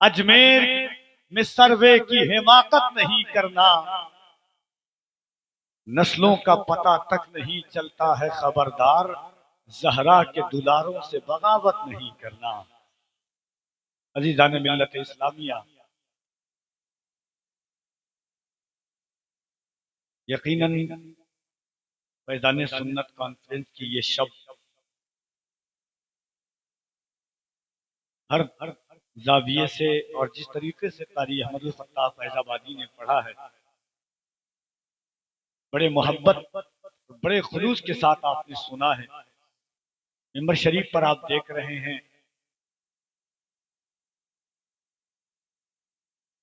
اجمیر میں سروے کی حماقت نہیں کرنا، نسلوں کا پتہ تک نہیں چلتا ہے خبردار، زہرا کے دلاروں سے بغاوت نہیں کرنا۔ عزیزان ملت اسلامیہ، یقیناً فیضان سنت کانفرنس کی یہ شب ہر زاویے سے اور جس طریقے سے قاری احمد الفتاح فیض آبادی نے پڑھا ہے، بڑے محبت بڑے خلوص کے ساتھ آپ نے سنا ہے۔ ممبر شریف پر آپ دیکھ رہے ہیں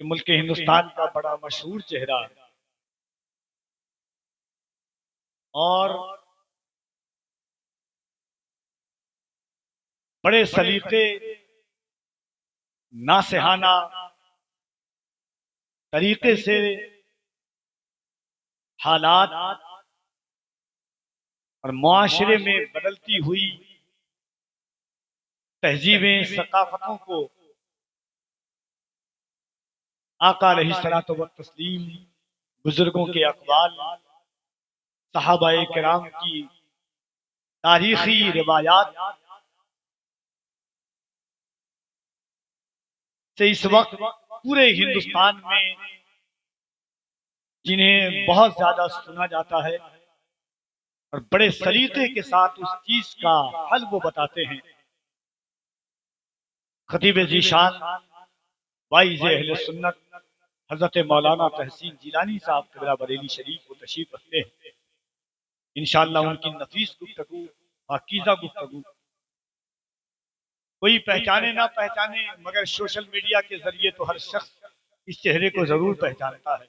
کہ ملک ہندوستان کا بڑا مشہور چہرہ اور بڑے سلیقے ناصحانہ طریقے سے حالات اور معاشرے میں بدلتی ہوئی تہذیبیں ثقافتوں کو آقا علیہ الصلوۃ والتسلیم، بزرگوں کے اقوال، صحابہ کرام کی تاریخی روایات سے اس وقت پورے ہندوستان میں جنہیں بہت زیادہ سنا جاتا ہے اور بڑے سلیقے کے ساتھ اس چیز کا حل وہ بتاتے ہیں۔ خطیب ذیشان وائز اہل سنت حضرت مولانا تحسین جیلانی صاحب قبلہ بریلی شریف کو تشریف رکھتے ہیں۔ انشاءاللہ ان کی نفیس گفتگو، پاکیزہ گفتگو کوئی پہچانے نہ پہچانے مگر سوشل میڈیا کے ذریعے تو ہر شخص اس چہرے کو ضرور پہچانتا ہے،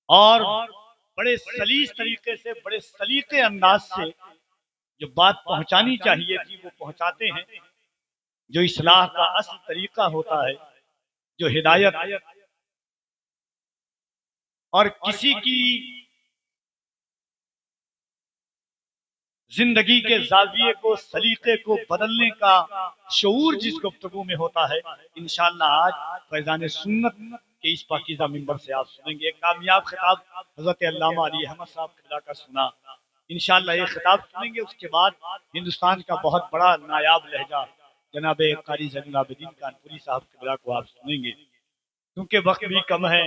اور بڑے سلیس طریقے سے، بڑے سلیقے انداز سے جو بات پہنچانی چاہیے تھی وہ پہنچاتے ہیں، جو اصلاح کا اصل طریقہ ہوتا ہے، جو ہدایت اور کسی کی زندگی کے زاویے کو، سلیقے کو بدلنے کا شعور جس گفتگو میں ہوتا ہے، انشاءاللہ آج فیضان سنت کے اس پاکیزہ منبر سے آپ سنیں گے۔ ایک کامیاب خطاب حضرت علامہ علی احمد صاحب قبلہ کا سنا، انشاءاللہ یہ خطاب سنیں گے۔ اس کے بعد ہندوستان کا بہت بڑا نایاب لہجہ جناب قاری زین العابدین کانپوری صاحب قبلہ کو آپ سنیں گے۔ کیونکہ وقت بھی کم ہے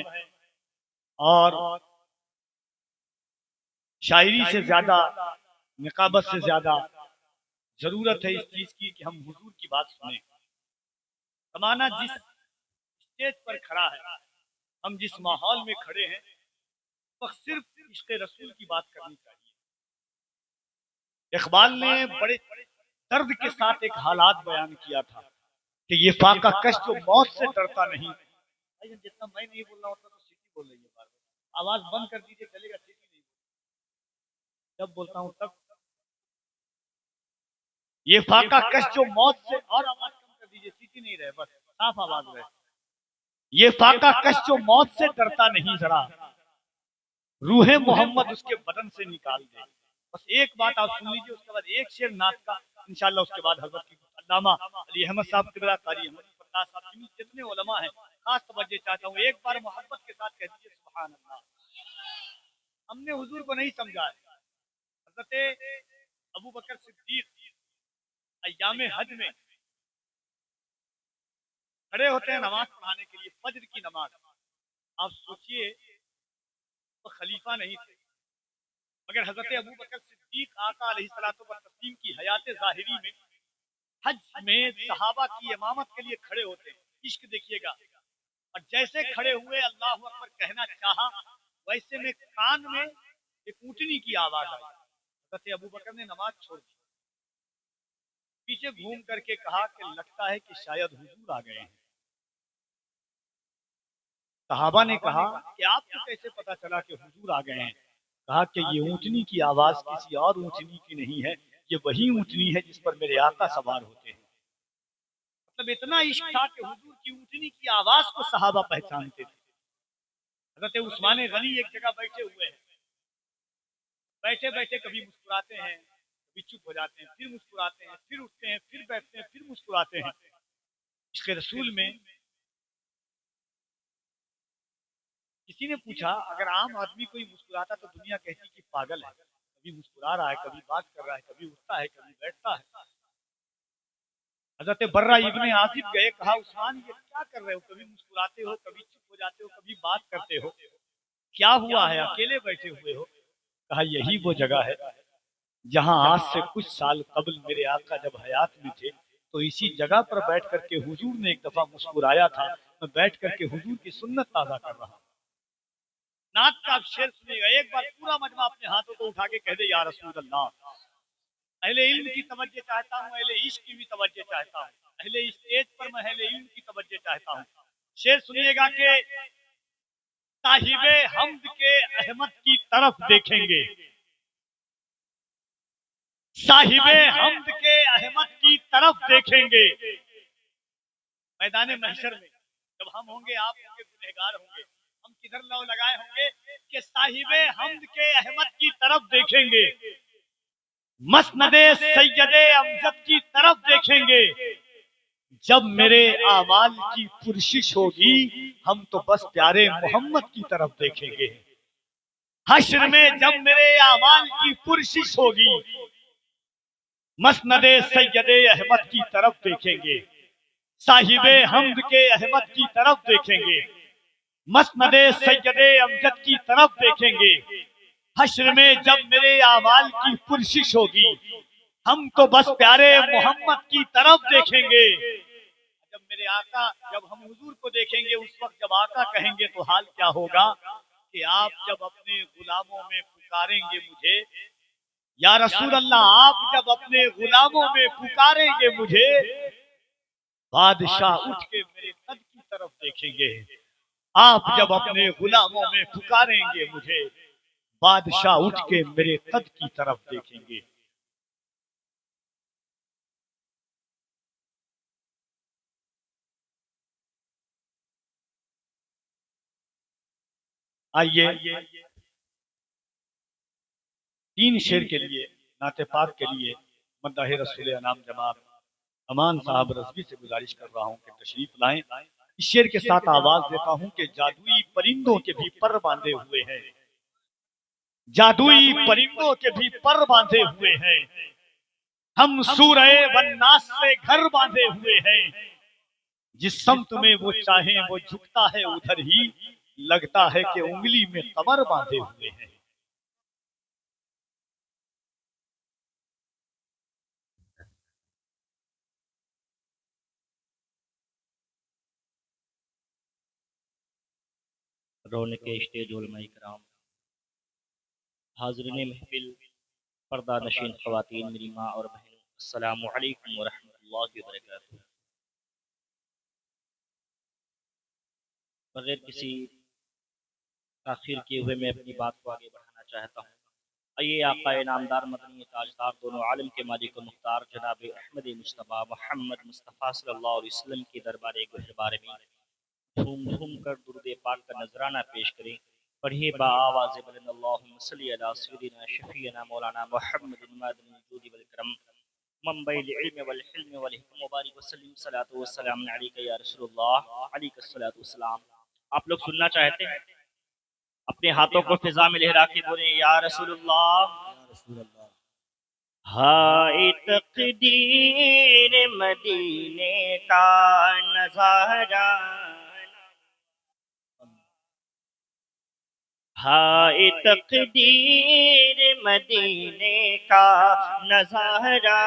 اور شاعری سے زیادہ، نقابت سے زیادہ ضرورت ہے اس چیز کی کہ ہم حضور کی بات سنیں۔ زمانہ جس اسٹیج پر کھڑا ہے، ہم جس ماحول میں کھڑے ہیں، وہ صرف عشق رسول کی بات کرنی چاہیے۔ اقبال نے بڑے درد کے ساتھ ایک حالات بیان کیا تھا کہ یہ فاقہ کش جو موت سے ڈرتا نہیں۔ جتنا میں نہیں بول رہا ہوتا تو سیٹی بول رہی ہے، بار بار آواز بند کر دیجیے، چلے گا، سیٹی نہیں جب بولتا ہوں تب۔ یہ فاقہ کش جو موت سے، اور آواز کم کر دیجیے، سیٹی نہیں رہے، بس صاف آواز رہے۔ یہ فاقہ کش جو موت سے ڈرتا نہیں ذرا، روح محمد اس کے بدن سے نکال دے۔ بس ایک بات آپ سن لیجیے، اس کے بعد ایک شعر نعت کا انشاءاللہ، اس کے بعد حضرت کی علامہ علی احمد صاحب قبلہ، قاری احمد فتاح صاحب، جتنے علماء ہیں خاص توجہ چاہتا ہوں، ایک بار محبت کے ساتھ کہہ دیجیے سبحان اللہ۔ ہم نے حضور کو نہیں سمجھا ہے۔ حضرت ابو بکر صدیق ایام حج میں کھڑے ہوتے ہیں نماز پڑھانے کے لیے، فجر کی نماز۔ آپ سوچئے وہ خلیفہ نہیں تھے، مگر حضرت ابو بکر صدیق آقا علیہ الصلوۃ والتسلیم کی حیات ظاہری میں حج میں صحابہ کی امامت کے لیے کھڑے ہوتے ہیں۔ عشق دیکھیے گا، اور جیسے کھڑے ہوئے اللہ اکبر کہنا چاہا، ویسے میں کان میں ایک اونٹنی کی آواز آئی۔ حضرت ابو بکر نے نماز چھوڑ دی، پیچھے گھوم کر کے کہا کہ لگتا ہے کہ شاید حضور آ گئے ہیں۔ صحابہ نے کہا کہ آپ کو کیسے پتا چلا کہ حضور آ گئے ہیں؟ کہا کہ یہ اونٹنی کی آواز کسی اور اونٹنی کی نہیں ہے، یہ وہی اونٹنی ہے جس پر میرے آقا سوار ہوتے ہیں۔ مطلب اتنا عشق تھا کہ حضور کی اونٹنی کی آواز کو صحابہ پہچانتے تھے۔ حضرت عثمان غنی ایک جگہ بیٹھے ہوئے ہیں، بیٹھے بیٹھے کبھی مسکراتے ہیں، کبھی چپ ہو جاتے ہیں، پھر مسکراتے ہیں، پھر اٹھتے ہیں، پھر بیٹھتے ہیں، پھر مسکراتے ہیں۔ عشق رسول میں کسی نے پوچھا اگر عام آدمی کوئی مسکراتا تو دنیا کہتی کہ پاگل ہے، کبھی مسکرا رہا ہے، کبھی بات کر رہا ہے، کبھی اٹھتا ہے، کبھی بیٹھتا ہے۔ حضرت برہ ابن عازب گئے، کہا عثمان یہ کیا کر رہے ہو؟ کبھی مسکراتے ہو، کبھی چپ ہو جاتے ہو، کبھی بات کرتے ہو، کیا ہوا ہے؟ اکیلے بیٹھے ہوئے ہو؟ کہا یہی وہ جگہ ہے جہاں آج سے کچھ سال قبل میرے آقا جب حیات میں تھے تو اسی جگہ پر بیٹھ کر کے حضور نے ایک دفعہ مسکرایا تھا، میں بیٹھ کر کے حضور کی سنت تازہ کر رہا ہوں۔ نعت کا شعر سنے گا، ایک بار پورا مجمع اپنے ہاتھوں کو اٹھا کے کہہ دے یا رسول اللہ۔ اہل علم کی توجہ چاہتا ہوں، اہل عشق کی بھی توجہ چاہتا ہوں، اہل اسٹیج پر میں اہل علم کی توجہ چاہتا ہوں۔ شعر سنیے گا کہ صاحب حمد کے احمد کی طرف دیکھیں گے، صاحب حمد کے احمد کی طرف دیکھیں گے، میدان محشر میں جب ہم ہوں گے، آپ ہوں گے، گنہگار ہوں گے، ہم کدھر لو لگائے ہوں گے کہ صاحب حمد کے احمد کی طرف دیکھیں گے، مسند سید امجد کی طرف دیکھیں گے۔ جب میرے اعمال کی پرشش ہوگی ہم تو بس پیارے محمد کی طرف دیکھیں گے۔ حشر میں جب میرے اعمال کی پرشش ہوگی مسند سید احمد کی طرف دیکھیں گے، صاحب حمد کے احمد کی طرف دیکھیں گے، مسند سید امجد کی طرف دیکھیں گے۔ حشر میں جب میرے اعمال کی پرشش ہوگی ہم تو بس پیارے محمد کی طرف دیکھیں گے۔ جب میرے آقا، جب ہم حضور کو دیکھیں گے اس وقت جب آقا کہیں گے تو حال کیا ہوگا کہ آپ جب اپنے غلاموں میں پکاریں گے مجھے، یا رسول اللہ آپ جب اپنے غلاموں میں پکاریں گے مجھے، بادشاہ اٹھ کے میرے قد کی طرف دیکھیں گے۔ آپ جب اپنے غلاموں میں پکاریں گے مجھے، بادشاہ اٹھ کے میرے قد کی طرف دیکھیں گے۔ آئیے تین شعر کے لیے، نعت پاک کے لیے مداح رسول انام جناب امان صاحب رضوی سے گزارش کر رہا ہوں کہ تشریف لائیں۔ اس شعر کے ساتھ آواز دیتا ہوں کہ جادوئی پرندوں کے بھی پر باندھے ہوئے ہیں، جادوئی پرندوں کے بھی پر باندھے ہوئے ہیں، ہم سورہ والناس سے گھر باندھے ہوئے ہیں، جس سمت میں وہ چاہیں وہ جھکتا ہے ادھر ہی، لگتا ہے کہ انگلی میں قمر باندھے ہوئے ہیں۔ رونق اسٹیج علماء کرام، حاضرین محفل، پردہ نشین خواتین، میری ماں اور بہنوں، السلام علیکم ورحمۃ اللہ وبرکاتہ۔ بغیر کسی تاخیر کیے ہوئے میں اپنی بات کو آگے بڑھانا چاہتا ہوں۔ آئیے آقا انعامدار مدنی تاجدار دونوں عالم کے مالک و مختار جناب احمد مصطفیٰ محمد مصطفیٰ صلی اللہ علیہ وسلم کی دربار گہربار میں جھوم جھوم کر درود پاک کا نذرانہ پیش کریں۔ پڑھیے با آواز بلند اللہم صلی علی سیدنا شفیعنا مولانا محمد مادن الجود والکرم منبع العلم والحلم والحکم مبارک وسلم صلاۃ والسلام علیک یا رسول اللہ علیک الصلاۃ والسلام۔ آپ لوگ سننا چاہتے ہیں؟ اپنے ہاتھوں کو فضا میں لہرا کے بولیں یا رسول اللہ۔ ہائے تقدیر مدینے کا نظارہ، ہائے تقدیر مدینے کا نظارہ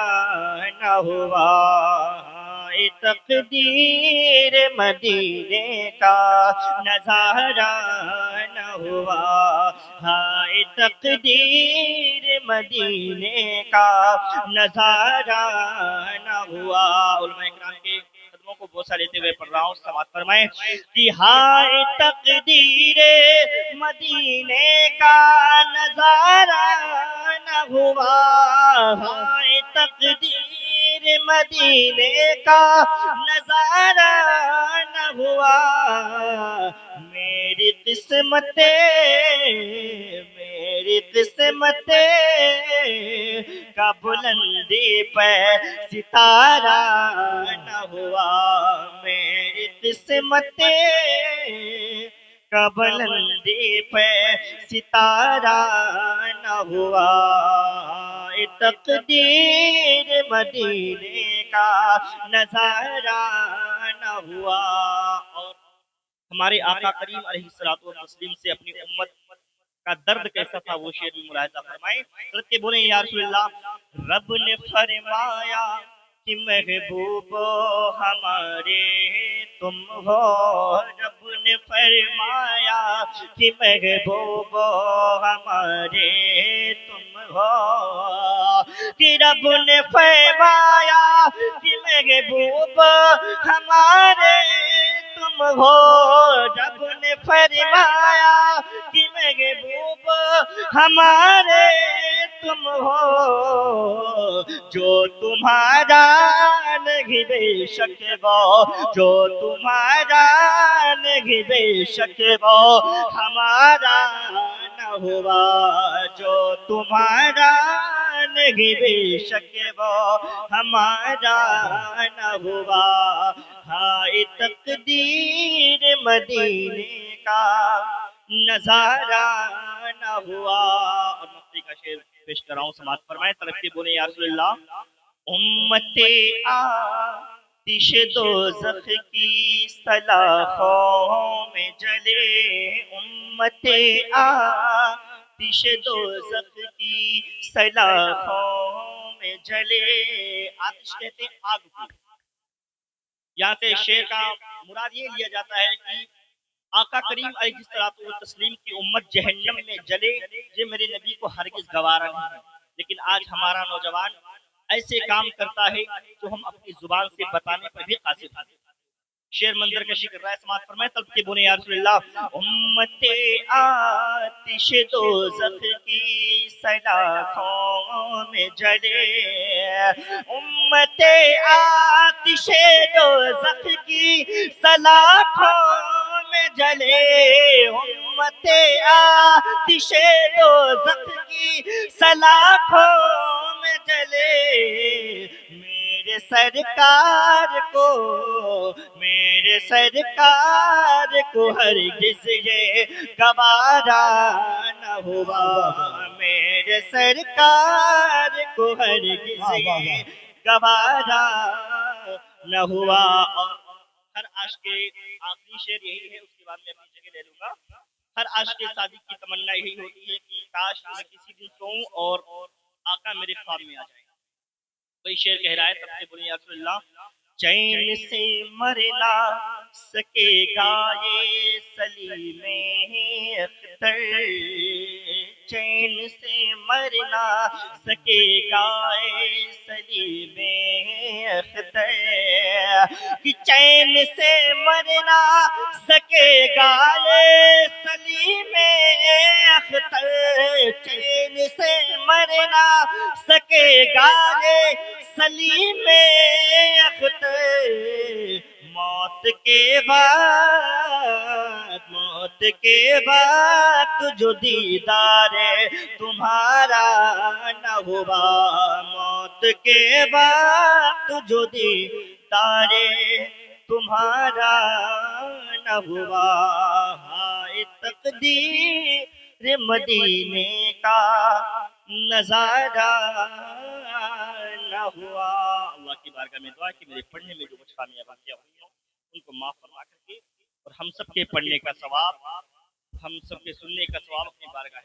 نہ ہوا، ہائے تقدیر مدینے کا نظارہ نہ ہوا، ہائے تقدیر مدینے کا نظارہ نہ ہوا۔ علماء اکرام کے قدموں کو بوسہ لیتے ہوئے پڑھ رہا ہوں، سماعت فرمائیں کہ ہائے تقدیر مدینے کا نظارہ نہ ہوا، ہائے تقدیر مدینے کا نظارہ نہ ہوا، میری قسمت کا بلندی پہ ستارہ نہ ہوا، قسمت کا بلندی پہ ستارہ نہ ہوا، تقدیر مدینے کا نظارہ نہ ہوا۔ اور ہمارے آقا کریم علیہ الصلوۃ والتسلیم سے اپنی امت کا درد کیسا تھا وہ شعر میں ملاحظہ فرمائیں۔ حضرت کے بولیں یا رسول اللہ، رب نے فرمایا کہ محبوب ہمارے تم ہو، رب نے فرمایا کہ محبوب ہمارے تم ہو، کہ رب نے فرمایا کہ محبوب ہمارے تم ہو، رب نے فرمایا کہ محبوب ہمارے تم ہو، جو تمہارا نہیں بے شک وہ، جو تمہارا نہیں بے شک وہ ہمارا نہ ہوا، جو تمہارا نہیں بے شک وہ ہمارا نہ ہوا، ہائے تقدیر مدینے کا نظارہ نہ ہوا۔ اور مفتی کا شعر پیش کر رہا ہوں، سماعت فرمائیں۔ طلب کے بولے یا رسول اللہ، امت آتش دوزخ کی سلاخوں میں جلے، امت آتش دوزخ کی سلاخوں میں جلے۔ آتش کہتے ہیں آگ کو، یہاں سے شعر کا مراد یہ لیا جاتا ہے کہ آقا کریم علیہ الصلوۃ والتسلیم کی امت جہنم میں جلے، یہ میرے نبی کو ہرگز گوارا نہیں ہے۔ لیکن آج ہمارا نوجوان ایسے کام کرتا ہے جو ہم اپنی زبان سے بتانے پر بھی قاصر ہیں۔ شعر منظر کشی کر رہا ہے، سماعت فرمائیں۔ طلب کے بولیں یا رسول اللہ، امت آتش دوزخ کی سلاخوں میں جلے، امت آتش دوزخ کی سلاخوں میں جلے، امت آتش دوزخ کی سلاخوں میں جلے، میرے سرکار کو، میرے سرکار کو ہرگز یہ گوارا نہ ہوا، میرے سرکار کو ہرگز یہ گوارا نہ ہوا۔ اور ہر عاشق کے آخری شعر یہی ہے، اس کے بعد میں اپنی جگہ لے لوں گا۔ ہر عاشق صادق کی تمنا یہی ہوتی ہے کہ کاش میں کسی دن سوؤں اور آقا میرے خواب میں آ جائے۔ کوئی شعر کہہ رہا ہے، تب سے بولیں یا رسول اللہ، چین سے مر نہ سکے گا یہ سلیم اختر، چین سے مر نہ سکے گا یہ سلیم اختر، کہ چین سے مر نہ سکے گا یہ سلیم اختر، چین سے مر نہ سکے گا یہ سلیم اختر، موت کے بعد، موت کے بعد جو دیدار تمہارا نہ ہوا، موت کے بعد جو دیدار تمہارا نہ ہوا، ہائے تقدیر مدینے کا نظارہ نہ ہوا۔ اللہ کی بارگاہ میں دعا کہ میرے پڑھنے میں جو کچھ خامیاں واقع ہوئی ہوں ان کو معاف فرما کر کے، اور ہم سب کے پڑھنے کا ثواب، ہم سب کے سننے کا ثواب اپنی بارگاہ